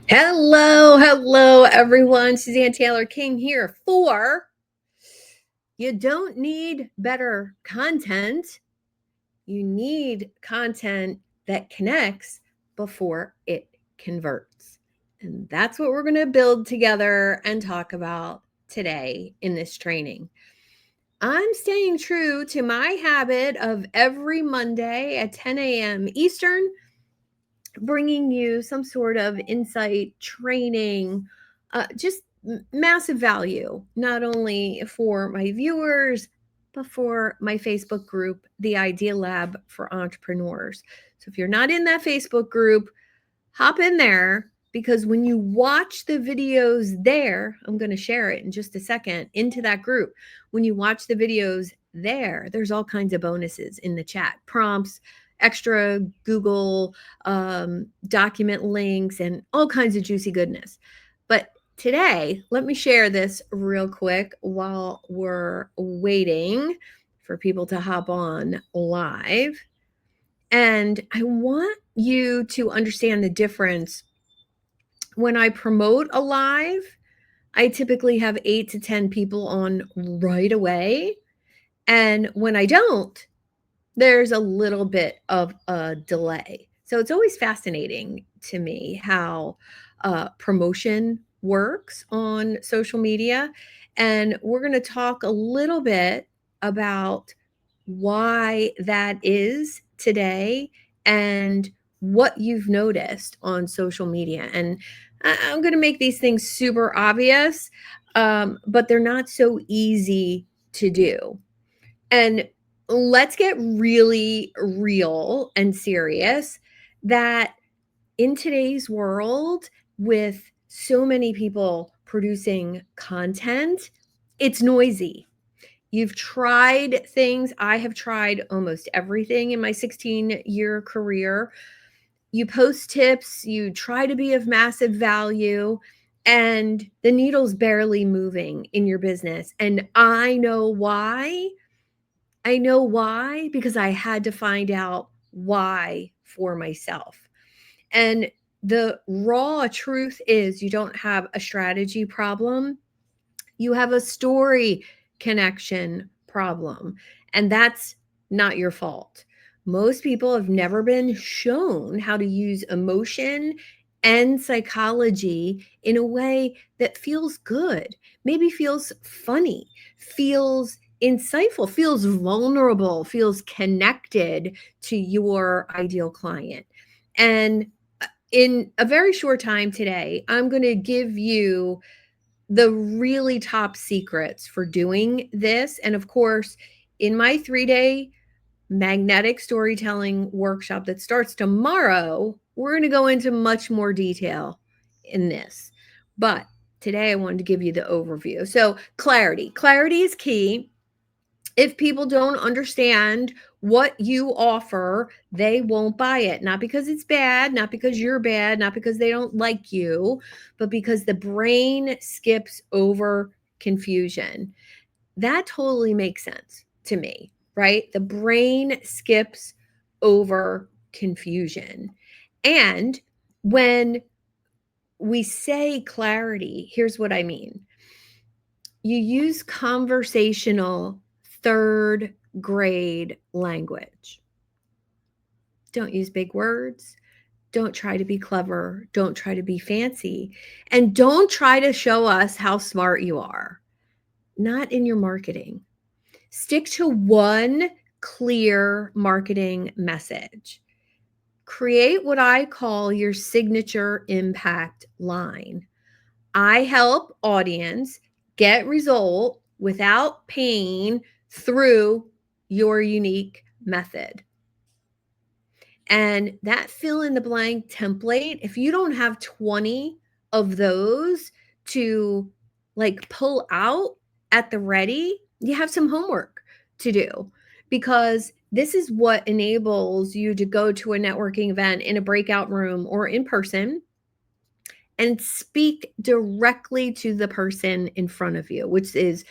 Hello, everyone. Suzanne Taylor King here for You Don't Need Better Content. You need content that connects before it converts. And that's what we're going to build together and talk about today in this training. I'm staying true to my habit of every Monday at 10 a.m. Eastern bringing you some sort of insight, training, just massive value, not only for my viewers, but for my Facebook group, the Idea Lab for Entrepreneurs. So if you're not in that Facebook group, hop in there because when you watch the videos there, I'm going to share it in just a second into that group. When you watch the videos there's all kinds of bonuses in the chat, prompts, extra Google document links, and all kinds of juicy goodness. But today, let me share this real quick while we're waiting for people to hop on live. And I want you to understand the difference. When I promote a live, I typically have 8 to 10 people on right away. And when I don't, there's a little bit of a delay. So it's always fascinating to me how promotion works on social media. And we're going to talk a little bit about why that is today and what you've noticed on social media. And I'm going to make these things super obvious, but they're not so easy to do. And let's get really real and serious that in today's world, with so many people producing content, it's noisy. You've tried things. I have tried almost everything in my 16-year career. You post tips, you try to be of massive value, and the needle's barely moving in your business. And I know why. I know why because I had to find out why for myself. And the raw truth is you don't have a strategy problem. You have a story connection problem. And that's not your fault. Most people have never been shown how to use emotion and psychology in a way that feels good, maybe feels funny, feels insightful, feels vulnerable, feels connected to your ideal client. And in a very short time today, I'm going to give you the really top secrets for doing this. And of course, in my 3-day magnetic storytelling workshop that starts tomorrow, we're going to go into much more detail in this. But today I wanted to give you the overview. So clarity is key. If people don't understand what you offer, they won't buy it. Not because it's bad, not because you're bad, not because they don't like you, but because the brain skips over confusion. That totally makes sense to me, right? The brain skips over confusion. And when we say clarity, here's what I mean. You use conversational third grade language. Don't use big words. Don't try to be clever. Don't try to be fancy. And don't try to show us how smart you are. Not in your marketing. Stick to one clear marketing message. Create what I call your signature impact line. I help audience get result without pain through your unique method. And that fill in the blank template, if you don't have 20 of those to like pull out at the ready, you have some homework to do, because this is what enables you to go to a networking event in a breakout room or in person and speak directly to the person in front of you, which is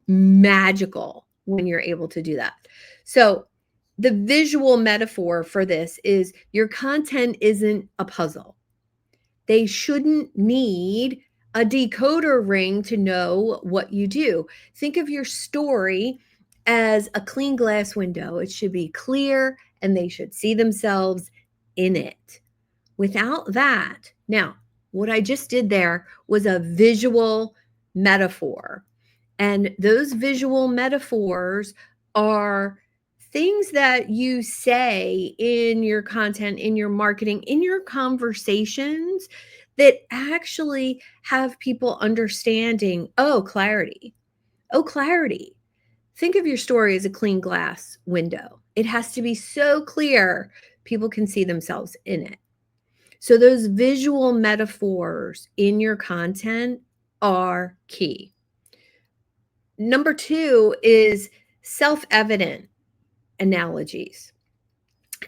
magical when you're able to do that. So the visual metaphor for this is your content isn't a puzzle. They shouldn't need a decoder ring to know what you do. Think of your story as a clean glass window. It should be clear and they should see themselves in it. Without that, now, what I just did there was a visual metaphor. And those visual metaphors are things that you say in your content, in your marketing, in your conversations that actually have people understanding, oh, clarity. Oh, clarity. Think of your story as a clean glass window. It has to be so clear people can see themselves in it. So those visual metaphors in your content are key. Number 2 is self-evident analogies.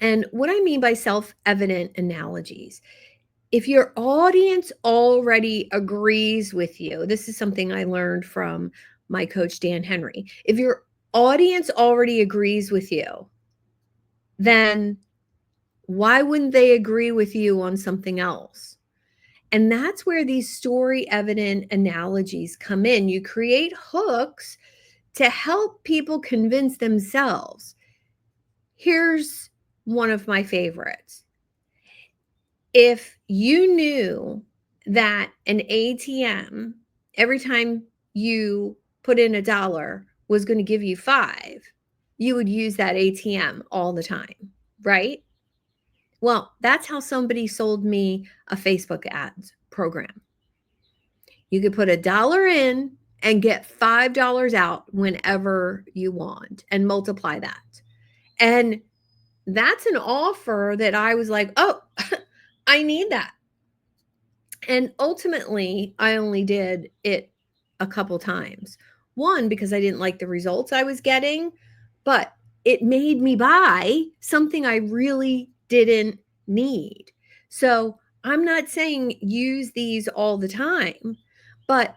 And what I mean by self-evident analogies, if your audience already agrees with you, this is something I learned from my coach, Dan Henry. If your audience already agrees with you, then why wouldn't they agree with you on something else? And that's where these story evident analogies come in. You create hooks to help people convince themselves. Here's one of my favorites. If you knew that an ATM, every time you put in $1, was going to give you 5, you would use that ATM all the time, right? Well, that's how somebody sold me a Facebook ads program. You could put $1 in and get $5 out whenever you want and multiply that. And that's an offer that I was like, oh, I need that. And ultimately, I only did it a couple times. One, because I didn't like the results I was getting, but it made me buy something I really didn't need. So I'm not saying use these all the time, but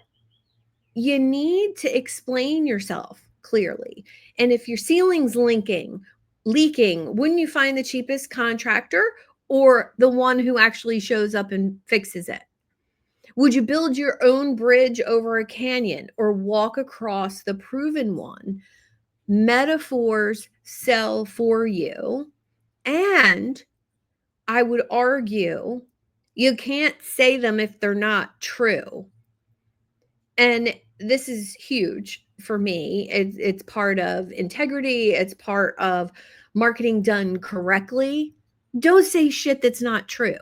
you need to explain yourself clearly. And if your ceiling's leaking, wouldn't you find the cheapest contractor or the one who actually shows up and fixes it? Would you build your own bridge over a canyon or walk across the proven one? Metaphors sell for you. And I would argue you can't say them if they're not true. And this is huge for me. It's part of integrity, it's part of marketing done correctly. Don't say shit that's not true,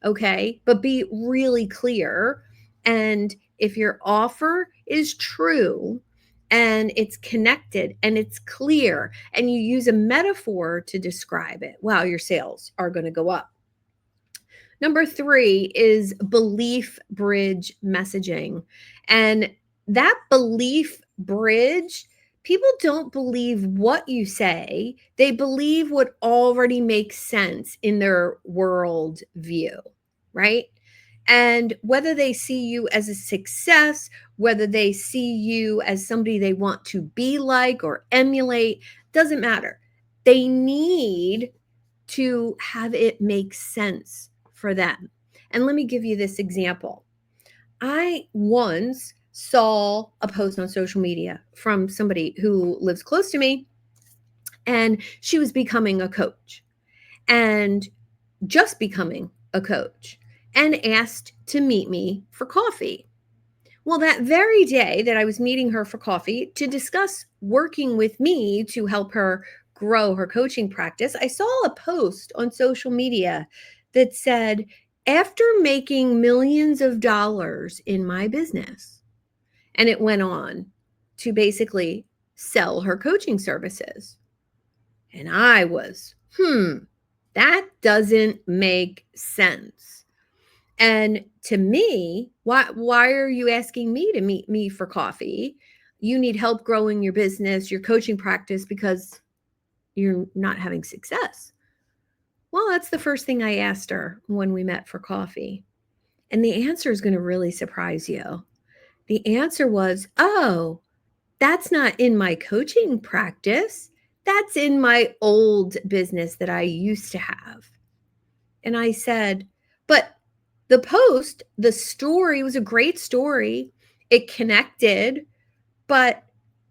okay? But be really clear. And if your offer is true and it's connected and it's clear and you use a metaphor to describe it, wow, your sales are going to go up. Number 3 is belief bridge messaging. And that belief bridge, people don't believe what you say, they believe what already makes sense in their world view, right? And whether they see you as a success, whether they see you as somebody they want to be like or emulate, doesn't matter. They need to have it make sense for them. And let me give you this example. I once saw a post on social media from somebody who lives close to me, and she was becoming a coach and just becoming a coach and asked to meet me for coffee. Well, that very day that I was meeting her for coffee to discuss working with me to help her grow her coaching practice, I saw a post on social media that said, after making millions of dollars in my business, and it went on to basically sell her coaching services. And I was, that doesn't make sense. And to me, why are you asking me to meet me for coffee? You need help growing your business, your coaching practice, because you're not having success. Well, that's the first thing I asked her when we met for coffee. And the answer is going to really surprise you. The answer was, oh, that's not in my coaching practice. That's in my old business that I used to have. And I said, but The post, the story was a great story. It connected, but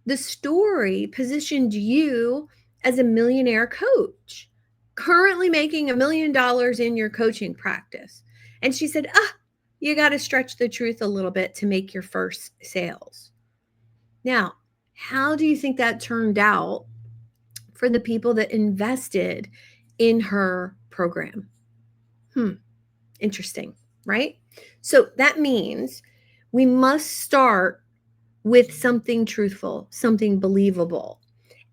the story positioned you as a millionaire coach, currently making $1 million in your coaching practice. And she said, you got to stretch the truth a little bit to make your first sales. Now, how do you think that turned out for the people that invested in her program? Interesting, right? So that means we must start with something truthful, something believable.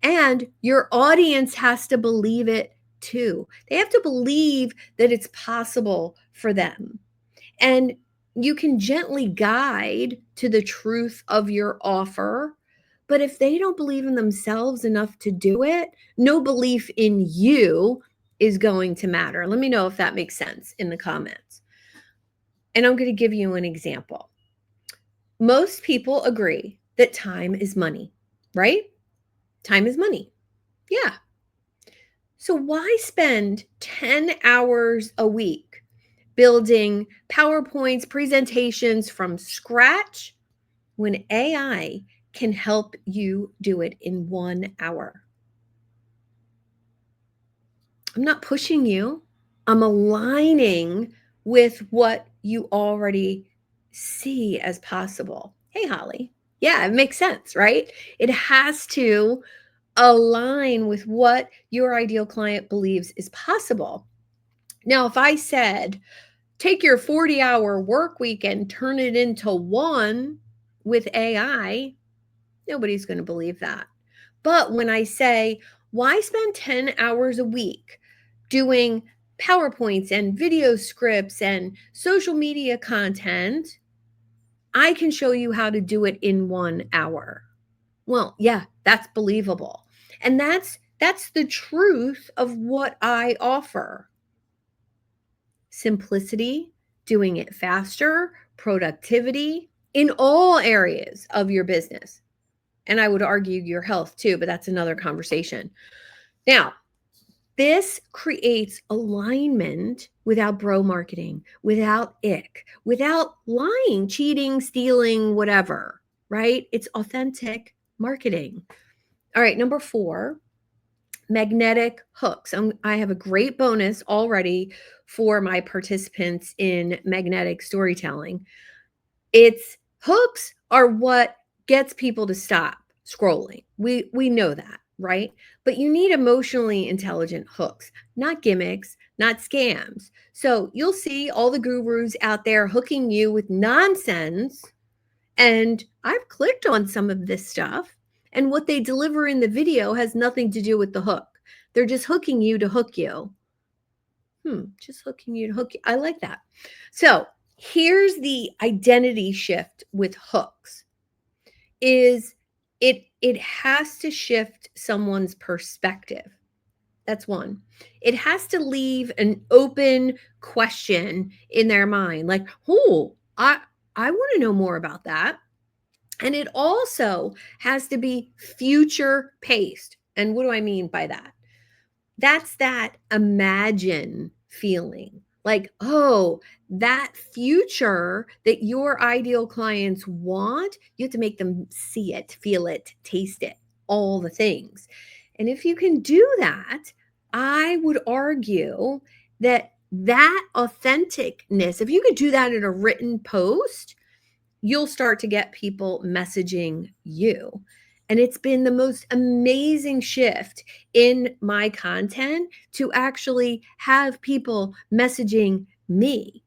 And your audience has to believe it too. They have to believe that it's possible for them. And you can gently guide to the truth of your offer. But if they don't believe in themselves enough to do it, no belief in you is going to matter. Let me know if that makes sense in the comments. And I'm going to give you an example. Most people agree that time is money, right? Time is money. Yeah. So why spend 10 hours a week building PowerPoints, presentations from scratch when AI can help you do it in 1 hour? I'm not pushing you. I'm aligning with what you already see as possible. Hey, Holly. Yeah, it makes sense, right? It has to align with what your ideal client believes is possible. Now, if I said, take your 40-hour work week and turn it into one with AI, nobody's going to believe that. But when I say, why spend 10 hours a week doing PowerPoints and video scripts and social media content, I can show you how to do it in 1 hour. Well, yeah, that's believable. And that's the truth of what I offer. Simplicity, doing it faster, productivity in all areas of your business. And I would argue your health too, but that's another conversation. Now, this creates alignment without bro marketing, without ick, without lying, cheating, stealing, whatever, right? It's authentic marketing. All right, number 4, magnetic hooks. I have a great bonus already for my participants in magnetic storytelling. It's hooks are what gets people to stop scrolling. We know that, right? But you need emotionally intelligent hooks, not gimmicks, not scams. So you'll see all the gurus out there hooking you with nonsense. And I've clicked on some of this stuff, and what they deliver in the video has nothing to do with the hook. They're just hooking you to hook you. Just hooking you to hook you. I like that. So here's the identity shift with hooks is it has to shift someone's perspective. That's one. It has to leave an open question in their mind, like, oh, I want to know more about that. And it also has to be future paced. And what do I mean by that? That's that imagine feeling. Like, oh, that future that your ideal clients want, you have to make them see it, feel it, taste it, all the things. And if you can do that, I would argue that authenticness, if you could do that in a written post, you'll start to get people messaging you. And it's been the most amazing shift in my content to actually have people messaging me.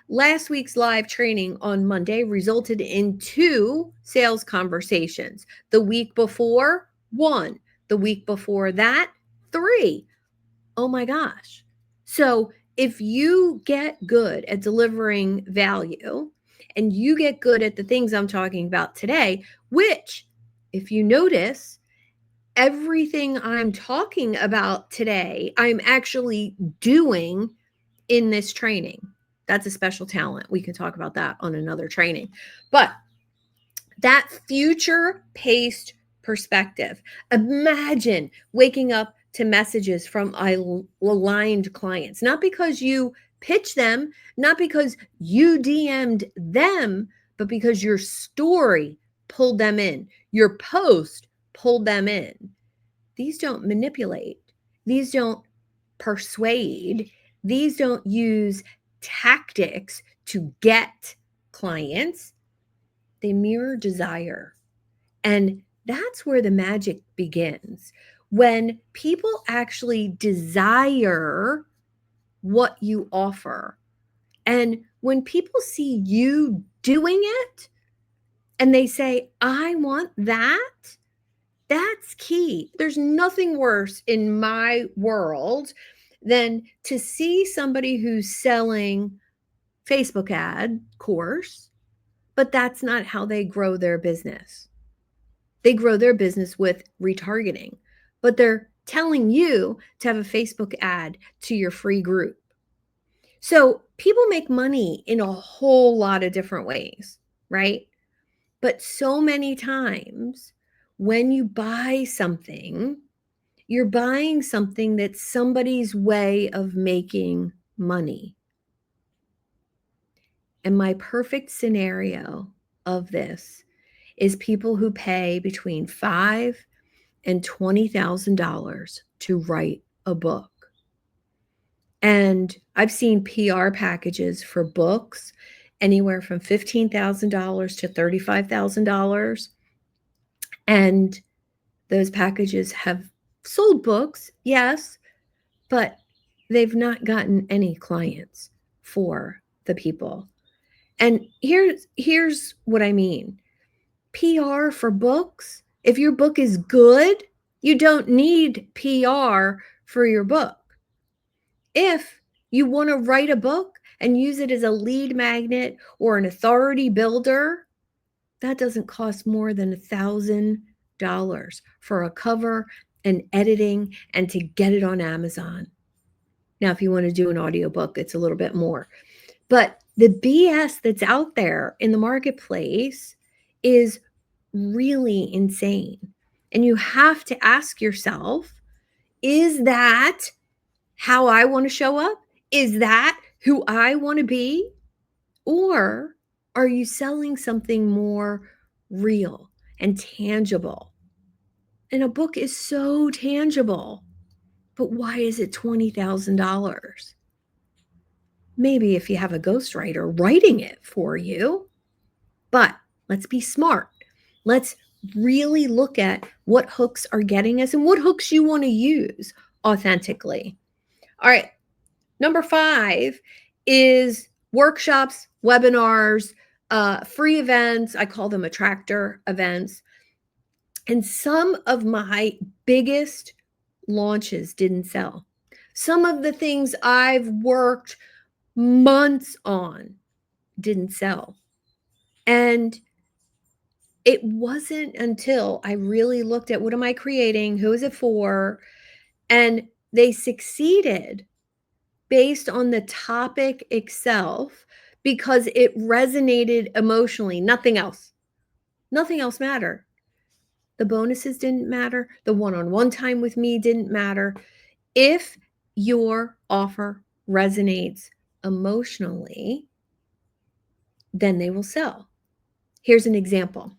Last week's live training on Monday resulted in 2 sales conversations. The week before, 1. The week before that, 3. Oh my gosh. So if you get good at delivering value and you get good at the things I'm talking about today, which, if you notice, everything I'm talking about today, I'm actually doing in this training. That's a special talent. We can talk about that on another training. But that future paced perspective, imagine waking up to messages from aligned clients, not because you pitch them, not because you DM'd them, but because your story pulled them in, your post pulled them in. These don't manipulate, these don't persuade, these don't use tactics to get clients. They mirror desire. And that's where the magic begins. When people actually desire what you offer, and when people see you doing it and they say, I want that, that's key. There's nothing worse in my world than to see somebody who's selling Facebook ad course, but that's not how they grow their business. They grow their business with retargeting, but they're telling you to have a Facebook ad to your free group. So people make money in a whole lot of different ways, right? But so many times when you buy something, you're buying something that's somebody's way of making money. And my perfect scenario of this is people who pay between $5,000 and $20,000 to write a book. And I've seen PR packages for books anywhere from $15,000 to $35,000. And those packages have sold books, yes, but they've not gotten any clients for the people. And here's what I mean. PR for books, if your book is good, you don't need PR for your book. If you want to write a book and use it as a lead magnet or an authority builder, that doesn't cost more than $1,000 for a cover and editing and to get it on Amazon. Now, if you want to do an audiobook, it's a little bit more. But the BS that's out there in the marketplace is really insane. And you have to ask yourself, is that how I want to show up? Is that who I want to be? Or are you selling something more real and tangible? And a book is so tangible, but why is it $20,000? Maybe if you have a ghostwriter writing it for you, but let's be smart. Let's really look at what hooks are getting us and what hooks you want to use authentically. All right. Number 5 is workshops, webinars, free events. I call them attractor events. And some of my biggest launches didn't sell. Some of the things I've worked months on didn't sell. And it wasn't until I really looked at what am I creating? Who is it for? And they succeeded based on the topic itself because it resonated emotionally. Nothing else. Nothing else mattered. The bonuses didn't matter. The one-on-one time with me didn't matter. If your offer resonates emotionally, then they will sell. Here's an example.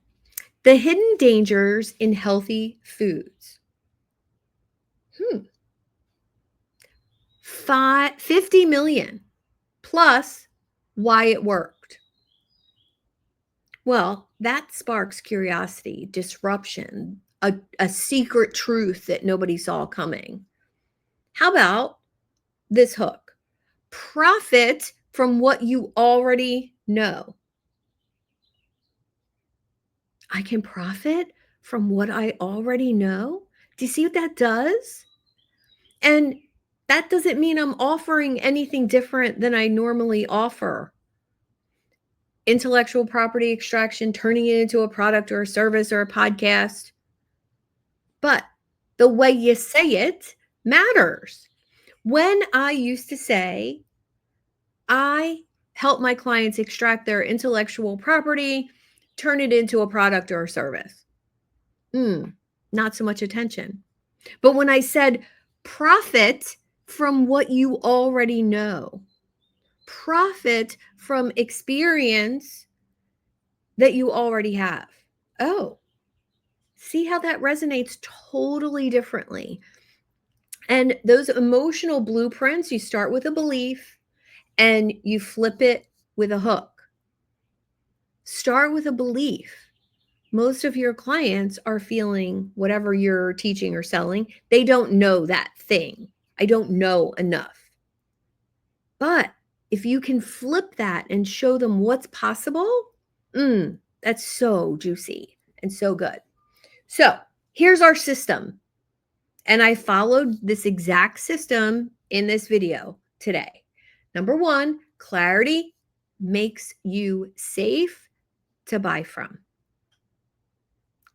The hidden dangers in healthy foods. 50 million plus why it worked. Well, that sparks curiosity, disruption, a secret truth that nobody saw coming. How about this hook? Profit from what you already know. I can profit from what I already know. Do you see what that does? And that doesn't mean I'm offering anything different than I normally offer. Intellectual property extraction, turning it into a product or a service or a podcast. But the way you say it matters. When I used to say, I help my clients extract their intellectual property, turn it into a product or a service. Not so much attention. But when I said profit from what you already know, profit from experience that you already have. Oh, see how that resonates totally differently. And those emotional blueprints, you start with a belief and you flip it with a hook. Start with a belief. Most of your clients are feeling whatever you're teaching or selling, they don't know that thing. I don't know enough. But if you can flip that and show them what's possible, that's so juicy and so good. So here's our system. And I followed this exact system in this video today. Number one, clarity makes you safe to buy from.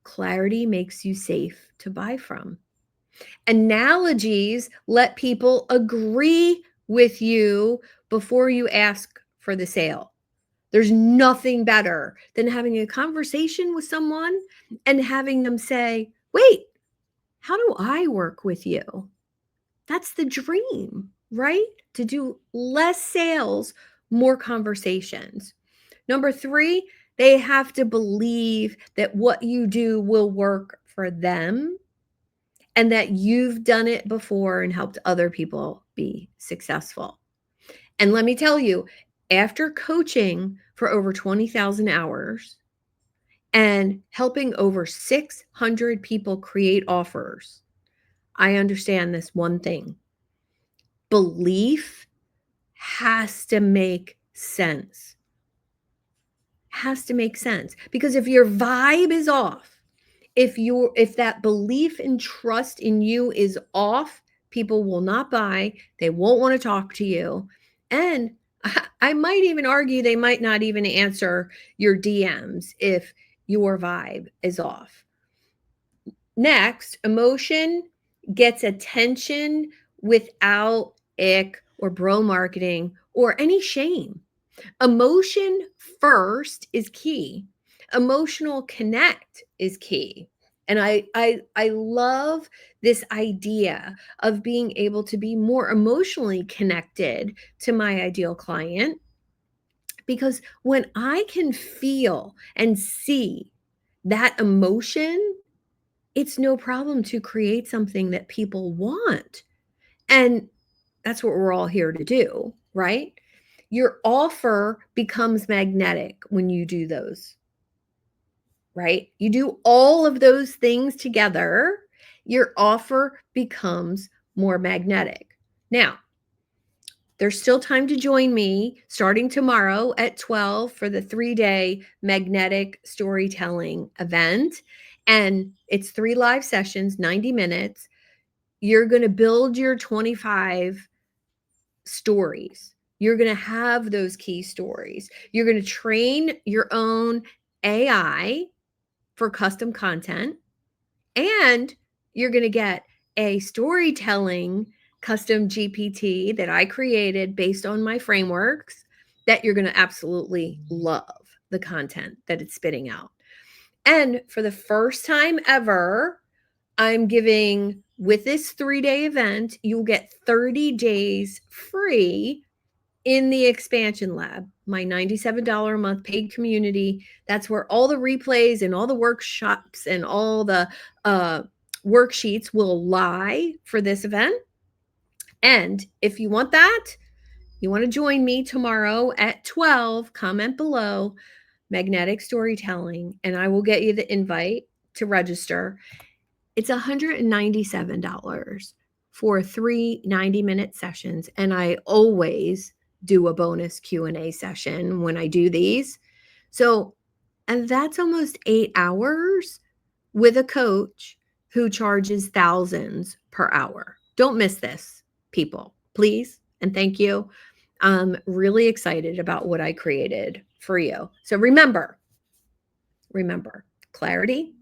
Clarity makes you safe to buy from. Analogies let people agree with you before you ask for the sale. There's nothing better than having a conversation with someone and having them say, wait, how do I work with you? That's the dream, right? To do less sales, more conversations. Number three, they have to believe that what you do will work for them and that you've done it before and helped other people be successful. And let me tell you, after coaching for over 20,000 hours and helping over 600 people create offers, I understand this one thing. Belief has to make sense. Has to make sense. Because if your vibe is off, if that belief and trust in you is off, people will not buy, they won't want to talk to you. And I might even argue they might not even answer your DMs if your vibe is off. Next, emotion gets attention without ick or bro marketing or any shame. Emotion first is key. Emotional connect is key. And I love this idea of being able to be more emotionally connected to my ideal client, because when I can feel and see that emotion, it's no problem to create something that people want. And that's what we're all here to do, right? Your offer becomes magnetic when you do those, right? You do all of those things together, your offer becomes more magnetic. Now, there's still time to join me starting tomorrow at 12 for the 3-day magnetic storytelling event. And it's 3 live sessions, 90 minutes. You're going to build your 25 stories. You're going to have those key stories. You're going to train your own AI for custom content, and you're going to get a storytelling custom GPT that I created based on my frameworks that you're going to absolutely love the content that it's spitting out. And for the first time ever, I'm giving, with this 3-day event, you'll get 30 days free in the expansion lab, my $97 a month paid community. That's where all the replays and all the workshops and all the worksheets will lie for this event. And if you want that, you want to join me tomorrow at 12, comment below, magnetic storytelling, and I will get you the invite to register. It's $197 for 3 90-minute sessions, and I always do a bonus Q&A session when I do these. So, and that's almost 8 hours with a coach who charges thousands per hour. Don't miss this, people, please. And thank you. I'm really excited about what I created for you. So remember, clarity,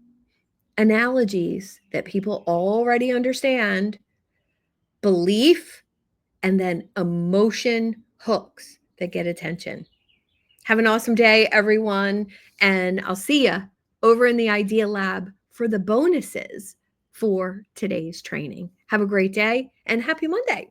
analogies that people already understand, belief, and then emotion hooks that get attention. Have an awesome day, everyone. And I'll see you over in the Idea Lab for the bonuses for today's training. Have a great day and happy Monday.